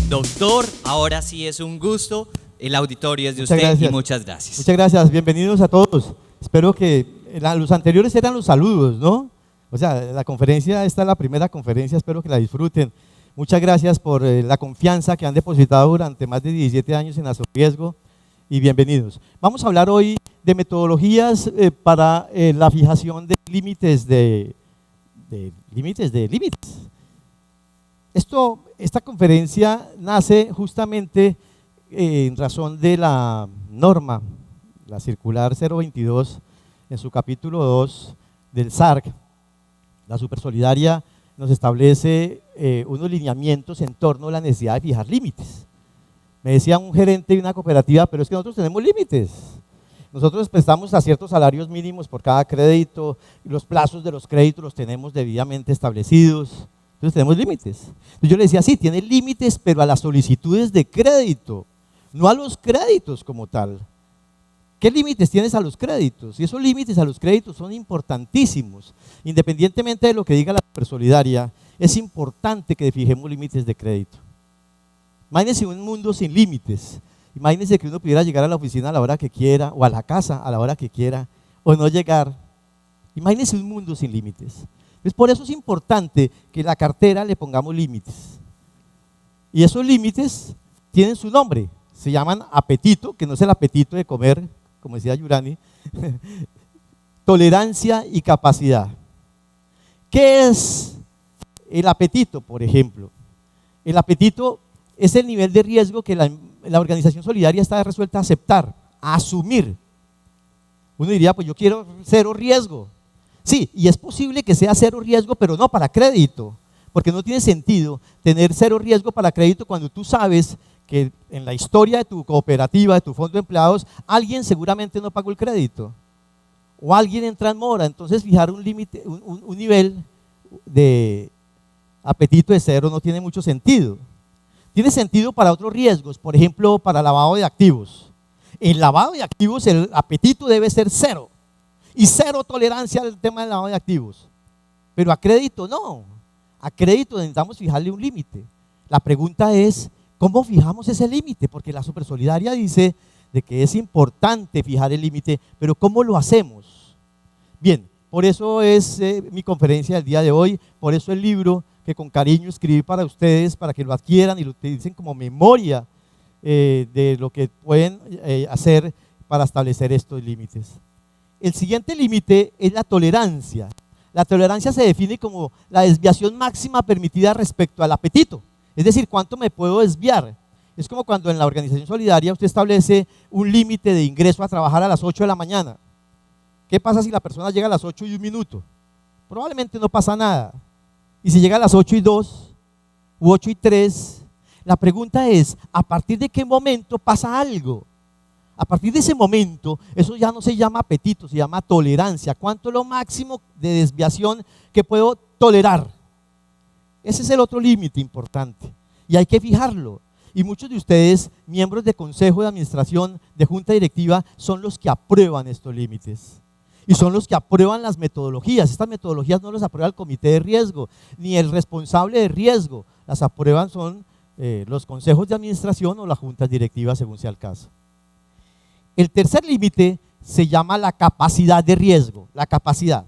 Doctor, ahora sí es un gusto. El auditorio es de Muchas usted gracias. y muchas gracias. Muchas gracias, bienvenidos a todos. Espero que los anteriores eran los saludos, ¿no? O sea, la conferencia, esta es la primera conferencia, espero que la disfruten. Muchas gracias por la confianza que han depositado durante más de 17 años en Azoriesgo y bienvenidos. Vamos a hablar hoy de metodologías para la fijación de límites de límites. Esta conferencia nace justamente en razón de la norma, la circular 022, en su capítulo 2 del SARC. La Supersolidaria nos establece unos lineamientos en torno a la necesidad de fijar límites. Me decía un gerente de una cooperativa, pero es que nosotros tenemos límites. Nosotros prestamos a ciertos salarios mínimos por cada crédito, y los plazos de los créditos los tenemos debidamente establecidos. Entonces tenemos límites. Entonces yo le decía, sí, tiene límites, pero a las solicitudes de crédito, no a los créditos como tal. ¿Qué límites tienes a los créditos? Y esos límites a los créditos son importantísimos. Independientemente de lo que diga la Supersolidaria, es importante que fijemos límites de crédito. Imagínense un mundo sin límites. Imagínense que uno pudiera llegar a la oficina a la hora que quiera, o a la casa a la hora que quiera, o no llegar. Imagínense un mundo sin límites. Entonces, por eso es importante que en la cartera le pongamos límites. Y esos límites tienen su nombre. Se llaman apetito, que no es el apetito de comer, como decía Yurani, tolerancia y capacidad. ¿Qué es el apetito, por ejemplo? El apetito es el nivel de riesgo que la organización solidaria está resuelta a aceptar, a asumir. Uno diría, pues yo quiero cero riesgo. Sí, y es posible que sea cero riesgo, pero no para crédito, porque no tiene sentido tener cero riesgo para crédito cuando tú sabes que en la historia de tu cooperativa, de tu fondo de empleados, alguien seguramente no pagó el crédito o alguien entra en mora. Entonces fijar un límite, un nivel de apetito de cero no tiene mucho sentido. Tiene sentido para otros riesgos, por ejemplo, para lavado de activos. En lavado de activos el apetito debe ser cero y cero tolerancia al tema del lavado de activos. Pero a crédito no. A crédito necesitamos fijarle un límite. La pregunta es, ¿cómo fijamos ese límite? Porque la Supersolidaria dice de que es importante fijar el límite, pero ¿cómo lo hacemos? Bien, por eso es mi conferencia del día de hoy, por eso el libro que con cariño escribí para ustedes, para que lo adquieran y lo utilicen como memoria de lo que pueden hacer para establecer estos límites. El siguiente límite es la tolerancia. La tolerancia se define como la desviación máxima permitida respecto al apetito. Es decir, ¿cuánto me puedo desviar? Es como cuando en la organización solidaria usted establece un límite de ingreso a trabajar a las 8 de la mañana. ¿Qué pasa si la persona llega a las 8:01? Probablemente no pasa nada. Y si llega a las 8:02 u 8:03, la pregunta es, ¿a partir de qué momento pasa algo? A partir de ese momento, eso ya no se llama apetito, se llama tolerancia. ¿Cuánto es lo máximo de desviación que puedo tolerar? Ese es el otro límite importante y hay que fijarlo. Y muchos de ustedes, miembros de consejo de administración, de junta directiva, son los que aprueban estos límites. Y son los que aprueban las metodologías. Estas metodologías no las aprueba el comité de riesgo, ni el responsable de riesgo. Las aprueban son los consejos de administración o las juntas directivas, según sea el caso. El tercer límite se llama la capacidad de riesgo, la capacidad.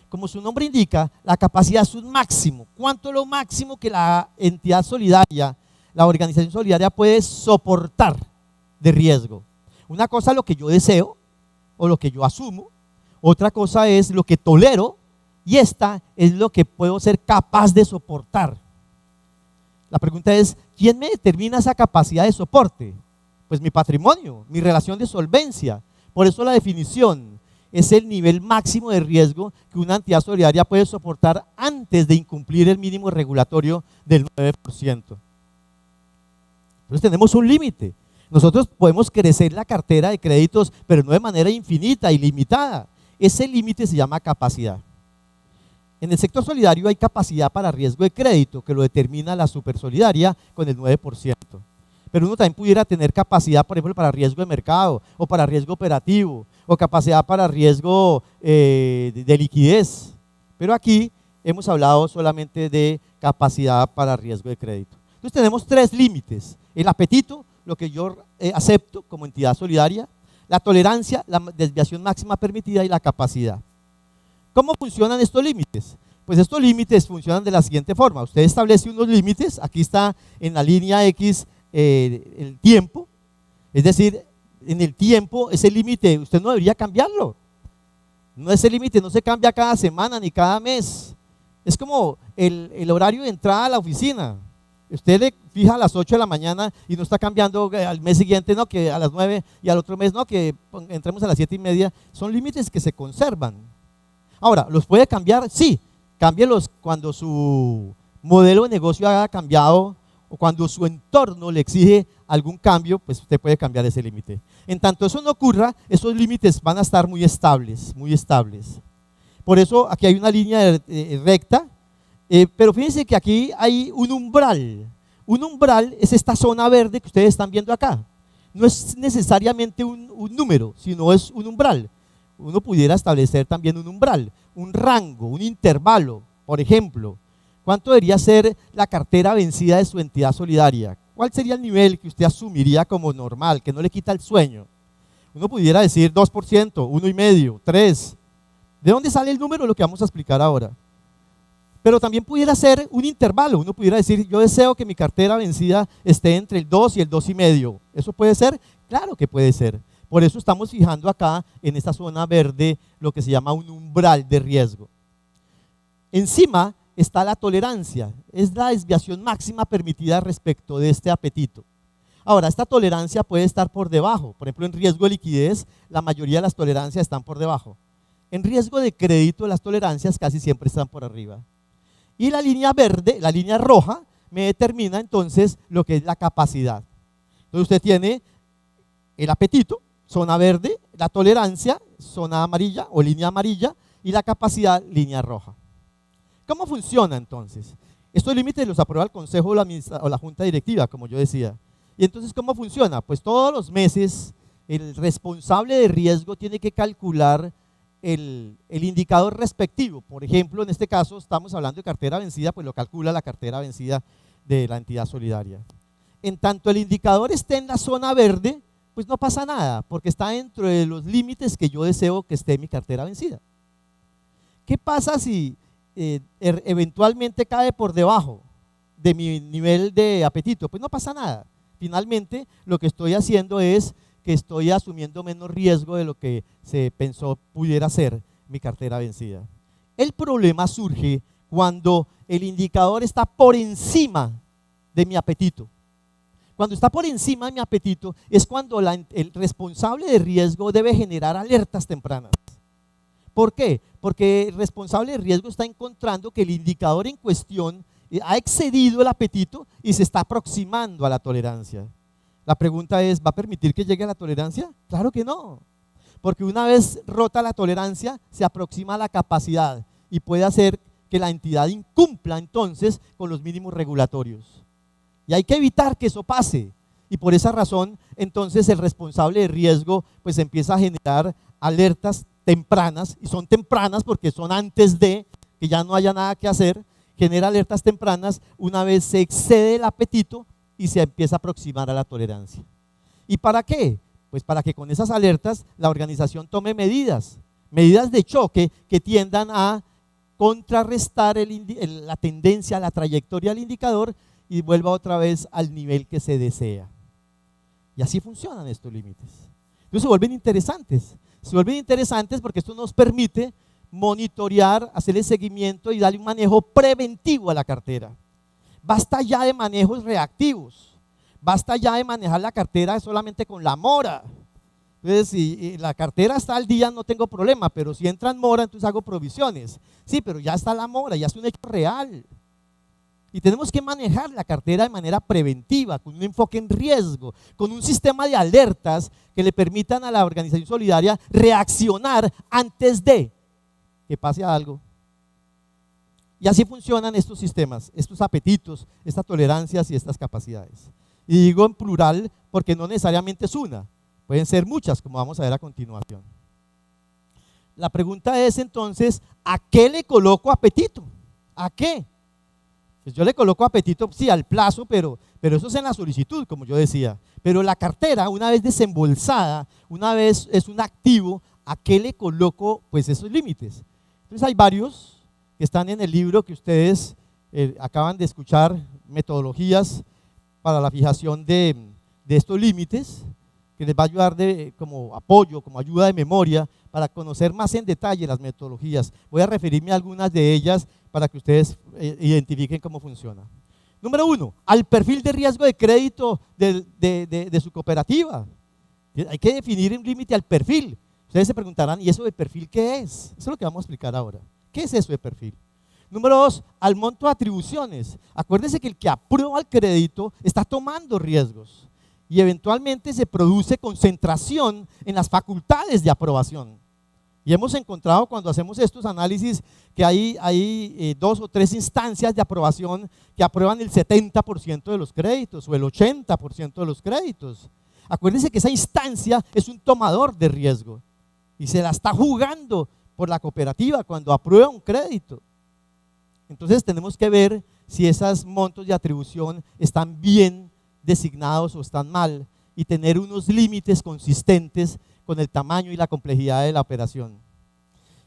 Como su nombre indica, la capacidad es un máximo. ¿Cuánto es lo máximo que la entidad solidaria, la organización solidaria puede soportar de riesgo? Una cosa es lo que yo deseo o lo que yo asumo, otra cosa es lo que tolero y esta es lo que puedo ser capaz de soportar. La pregunta es, ¿quién me determina esa capacidad de soporte? Pues mi patrimonio, mi relación de solvencia. Por eso la definición es el nivel máximo de riesgo que una entidad solidaria puede soportar antes de incumplir el mínimo regulatorio del 9%. Entonces tenemos un límite. Nosotros podemos crecer la cartera de créditos, pero no de manera infinita, ilimitada. Ese límite se llama capacidad. En el sector solidario hay capacidad para riesgo de crédito, que lo determina la Supersolidaria con el 9%. pero uno también pudiera tener capacidad, por ejemplo, para riesgo de mercado, o para riesgo operativo, o capacidad para riesgo de liquidez. Pero aquí hemos hablado solamente de capacidad para riesgo de crédito. Entonces tenemos tres límites: el apetito, lo que yo acepto como entidad solidaria; la tolerancia, la desviación máxima permitida; y la capacidad. ¿Cómo funcionan estos límites? Pues estos límites funcionan de la siguiente forma: usted establece unos límites, aquí está en la línea X el tiempo, es decir, en el tiempo ese límite usted no debería cambiarlo. No, ese límite no se cambia cada semana ni cada mes. Es como el horario de entrada a la oficina. Usted le fija a las 8 de la mañana y no está cambiando al mes siguiente, no, que a las 9, y al otro mes, no, que entremos a las 7:30. Son límites que se conservan. Ahora, ¿los puede cambiar? Sí, cámbielos cuando su modelo de negocio haya cambiado o cuando su entorno le exige algún cambio, pues usted puede cambiar ese límite. En tanto eso no ocurra, esos límites van a estar muy estables, muy estables. Por eso aquí hay una línea recta, pero fíjense que aquí hay un umbral. Un umbral es esta zona verde que ustedes están viendo acá. No es necesariamente un número, sino es un umbral. Uno pudiera establecer también un umbral, un rango, un intervalo. Por ejemplo, ¿cuánto debería ser la cartera vencida de su entidad solidaria? ¿Cuál sería el nivel que usted asumiría como normal, que no le quita el sueño? Uno pudiera decir 2%, 1,5%, 3%. ¿De dónde sale el número? Lo que vamos a explicar ahora. Pero también pudiera ser un intervalo. Uno pudiera decir, yo deseo que mi cartera vencida esté entre el 2 y el 2,5%. ¿Eso puede ser? Claro que puede ser. Por eso estamos fijando acá en esta zona verde lo que se llama un umbral de riesgo. Encima está la tolerancia, es la desviación máxima permitida respecto de este apetito. Ahora, esta tolerancia puede estar por debajo. Por ejemplo, en riesgo de liquidez, la mayoría de las tolerancias están por debajo. En riesgo de crédito, las tolerancias casi siempre están por arriba. Y la línea verde, la línea roja, me determina entonces lo que es la capacidad. Entonces usted tiene el apetito, zona verde; la tolerancia, zona amarilla o línea amarilla; y la capacidad, línea roja. ¿Cómo funciona entonces? Estos límites los aprueba el consejo o la junta directiva, como yo decía. Y entonces, ¿cómo funciona? Pues todos los meses el responsable de riesgo tiene que calcular el indicador respectivo. Por ejemplo, en este caso estamos hablando de cartera vencida, pues lo calcula la cartera vencida de la entidad solidaria. En tanto el indicador esté en la zona verde, pues no pasa nada, porque está dentro de los límites que yo deseo que esté mi cartera vencida. ¿Qué pasa si eventualmente cae por debajo de mi nivel de apetito? Pues no pasa nada. Finalmente lo que estoy haciendo es que estoy asumiendo menos riesgo de lo que se pensó pudiera ser mi cartera vencida. El problema surge cuando el indicador está por encima de mi apetito. Cuando está por encima de mi apetito es cuando el responsable de riesgo debe generar alertas tempranas. ¿Por qué? Porque el responsable de riesgo está encontrando que el indicador en cuestión ha excedido el apetito y se está aproximando a la tolerancia. La pregunta es, ¿va a permitir que llegue a la tolerancia? Claro que no, porque una vez rota la tolerancia se aproxima a la capacidad y puede hacer que la entidad incumpla entonces con los mínimos regulatorios. Y hay que evitar que eso pase. Y por esa razón, entonces el responsable de riesgo pues empieza a generar alertas tempranas, y son tempranas porque son antes de que ya no haya nada que hacer. Genera alertas tempranas una vez se excede el apetito y se empieza a aproximar a la tolerancia. ¿Y para qué? Pues para que con esas alertas la organización tome medidas de choque que tiendan a contrarrestar la tendencia, la trayectoria del indicador y vuelva otra vez al nivel que se desea. Y así funcionan estos límites. Entonces se vuelven interesantes porque esto nos permite monitorear, hacerle seguimiento y darle un manejo preventivo a la cartera. Basta ya de manejos reactivos, basta ya de manejar la cartera solamente con la mora. Entonces, si la cartera está al día no tengo problema, pero si entra en mora entonces hago provisiones. Sí, pero ya está la mora, ya es un hecho real. Y tenemos que manejar la cartera de manera preventiva, con un enfoque en riesgo, con un sistema de alertas que le permitan a la organización solidaria reaccionar antes de que pase algo. Y así funcionan estos sistemas, estos apetitos, estas tolerancias y estas capacidades. Y digo en plural porque no necesariamente es una, pueden ser muchas, como vamos a ver a continuación. La pregunta es entonces, ¿a qué le coloco apetito? ¿A qué? Pues yo le coloco apetito, sí, al plazo, pero eso es en la solicitud, como yo decía. Pero la cartera, una vez desembolsada, una vez es un activo, ¿a qué le coloco pues esos límites? Entonces hay varios que están en el libro que ustedes acaban de escuchar, metodologías para la fijación de estos límites, que les va a ayudar como apoyo, como ayuda de memoria, para conocer más en detalle las metodologías. Voy a referirme a algunas de ellas para que ustedes identifiquen cómo funciona. Número 1, al perfil de riesgo de crédito de su cooperativa. Hay que definir un límite al perfil. Ustedes se preguntarán, ¿y eso de perfil qué es? Eso es lo que vamos a explicar ahora. ¿Qué es eso de perfil? Número 2, al monto de atribuciones. Acuérdense que el que aprueba el crédito está tomando riesgos y eventualmente se produce concentración en las facultades de aprobación. Y hemos encontrado cuando hacemos estos análisis que hay 2 o 3 instancias de aprobación que aprueban el 70% de los créditos o el 80% de los créditos. Acuérdense que esa instancia es un tomador de riesgo y se la está jugando por la cooperativa cuando aprueba un crédito. Entonces tenemos que ver si esos montos de atribución están bien designados o están mal y tener unos límites consistentes con el tamaño y la complejidad de la operación.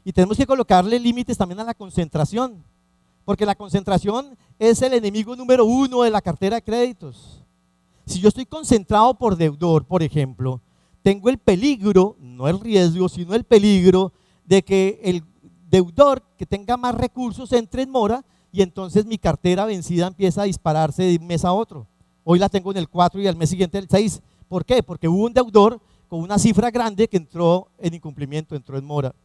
Y tenemos que colocarle límites también a la concentración, porque la concentración es el enemigo número 1 de la cartera de créditos. Si yo estoy concentrado por deudor, por ejemplo, tengo el peligro, no el riesgo, sino el peligro de que el deudor que tenga más recursos entre en mora y entonces mi cartera vencida empieza a dispararse de un mes a otro. Hoy la tengo en el 4 y al mes siguiente el 6. ¿Por qué? Porque hubo un deudor con una cifra grande que entró en incumplimiento, entró en mora.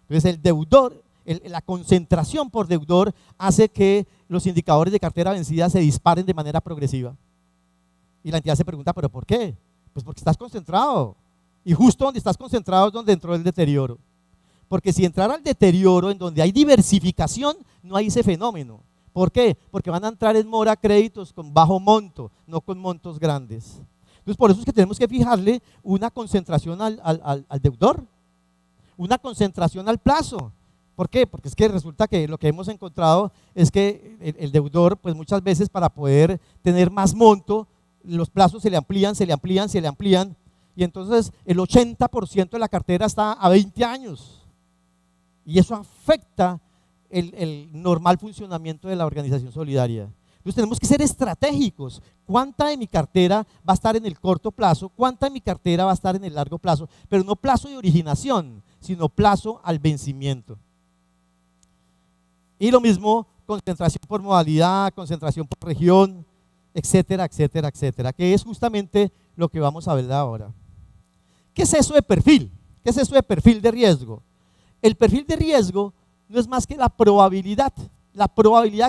Entonces el deudor, la concentración por deudor hace que los indicadores de cartera vencida se disparen de manera progresiva. Y la entidad se pregunta, ¿pero por qué? Pues porque estás concentrado. Y justo donde estás concentrado es donde entró el deterioro. Porque si entrara el deterioro en donde hay diversificación, no hay ese fenómeno. ¿Por qué? Porque van a entrar en mora créditos con bajo monto, no con montos grandes. Entonces por eso es que tenemos que fijarle una concentración al deudor, una concentración al plazo. ¿Por qué? Porque es que resulta que lo que hemos encontrado es que el deudor, pues muchas veces para poder tener más monto, los plazos se le amplían, se le amplían, se le amplían, y entonces el 80% de la cartera está a 20 años. Y eso afecta el normal funcionamiento de la organización solidaria. Entonces tenemos que ser estratégicos. ¿Cuánta de mi cartera va a estar en el corto plazo? ¿Cuánta de mi cartera va a estar en el largo plazo? Pero no plazo de originación, sino plazo al vencimiento. Y lo mismo, concentración por modalidad, concentración por región, etcétera, etcétera, etcétera, que es justamente lo que vamos a ver ahora. ¿Qué es eso de perfil? ¿Qué es eso de perfil de riesgo? El perfil de riesgo no es más que la probabilidad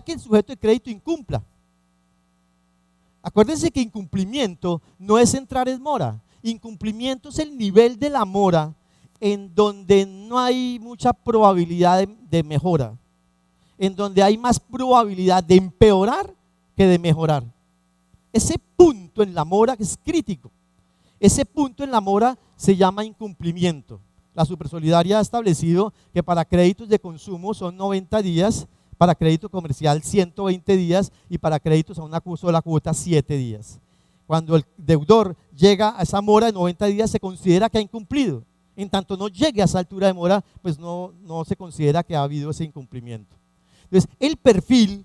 que el sujeto de crédito incumpla. Acuérdense que incumplimiento no es entrar en mora, incumplimiento es el nivel de la mora en donde no hay mucha probabilidad de mejora, en donde hay más probabilidad de empeorar que de mejorar. Ese punto en la mora es crítico, ese punto en la mora se llama incumplimiento. La Supersolidaria ha establecido que para créditos de consumo son 90 días, para crédito comercial 120 días y para créditos a una sola cuota 7 días. Cuando el deudor llega a esa mora de 90 días se considera que ha incumplido. En tanto no llegue a esa altura de mora, pues no se considera que ha habido ese incumplimiento. Entonces el perfil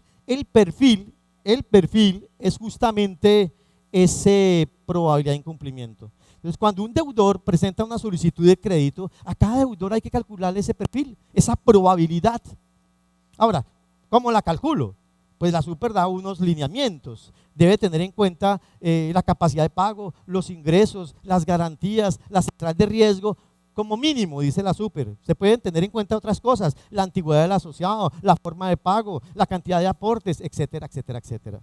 es justamente esa probabilidad de incumplimiento. Entonces, cuando un deudor presenta una solicitud de crédito, a cada deudor hay que calcularle ese perfil, esa probabilidad. Ahora, ¿cómo la calculo? Pues la Super da unos lineamientos. Debe tener en cuenta la capacidad de pago, los ingresos, las garantías, la central de riesgo, como mínimo, dice la Super. Se pueden tener en cuenta otras cosas, la antigüedad del asociado, la forma de pago, la cantidad de aportes, etcétera, etcétera, etcétera.